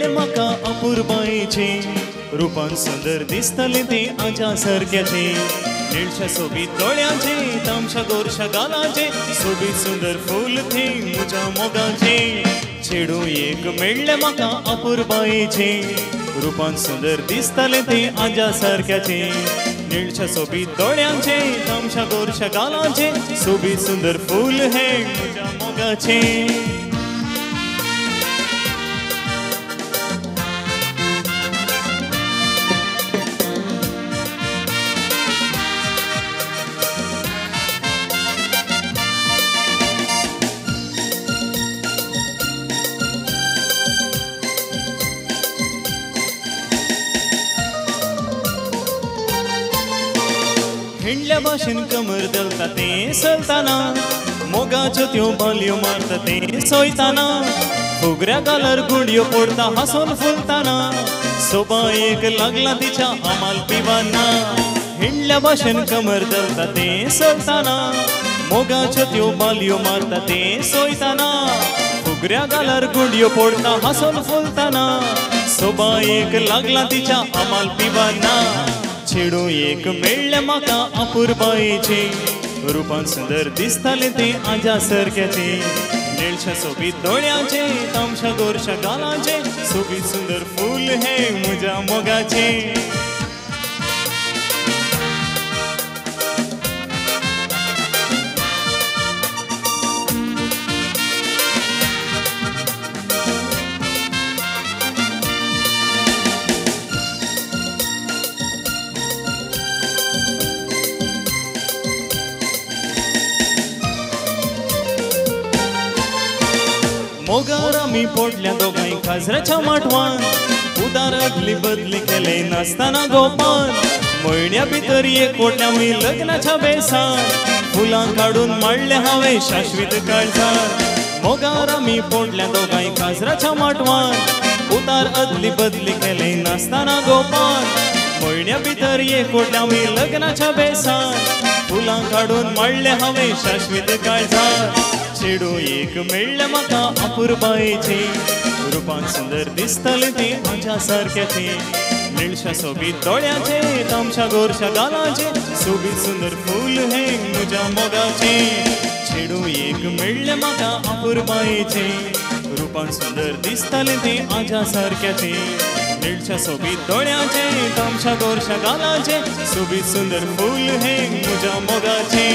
मेळ्ळे म्हाका अपूर्बायेचे रूपान सुंदर दिसतले ते आजा सारक्याचे निळशा सोबीत दोळ्याचे तामशा गोरशा गालाचे सोबीत सुंदर फूल थे म्हज्या मोगाचे चेडू एक मेळ्ळे म्हाका अपूर्बायेचे रूपान सुंदर दिसतले ते आजा सारक्याचे निळशा सोबीत दोळ्यांचे तामशा गोरशा गालाचे सोबीत सुंदर फूल हे म्हज्या मोगाचे हिंडल्या भाशेन कमर दलता ते चलताना मोगाच्यो त्यो बालयो मारता ते सोयताना फुगऱ्या गालार गुडयो पडता हांसून फुलताना सोबा एक लागला तिच्या आमाल पिवाना हिंडल्या भाशेन कमर दलता ते चलताना मोगाच्यो त्यो बालयो मारता ते सोयताना फुगऱ्या गालार गुडयो पडता हांसून फुलताना सोबा एक लागला तिच्या आमाल पिवाना चेडू एक मेळ्ळे म्हाका अपूर्बायेचे रूपान सुंदर दिसतले ते आजा सारक्याचे निळशा सोबीत दोळ्याचे तामशा गोरशा गालाचे सोबीत सुंदर फूल हे म्हज्या मोगाचे मोगार आमी पोटल्या दोगांय काजराच्या माटवान उदारातली बदली केले नासतना गोपान म्हयन्या भितर एक कोट्यावय लग्नाच्या बेसान फुलां काडून माळले हांवें शाश्वीत काळजान मोगार आमी पोटल्या दोगांय काजराच्या माटवान उदार अदली बदली केले नासतना गोपान म्हयन्या भितर एक कोट्यावय लग्नाच्या बेसान फुलां काडून माळले हांवें शाश्वीत काळजान चेडू एक मेळ्ळे म्हाका अपूर्बायेचे रूपान सुंदर दिसतले ते आजा सारक्याचे निळशा सोबीत दोळ्याचे तामशा गोरशा गालाचे सोबीत सुंदर फूल हे म्हज्या मोगाचे चेडू एक मेळ्ळे म्हाका अपूर्बायेचे रूपान सुंदर दिसतले ते आजा सारक्याचे निळशा सोबीत दोळ्याचे तामशा गोरशा गालाचे सोबीत सुंदर फूल हे म्हज्या मोगाचे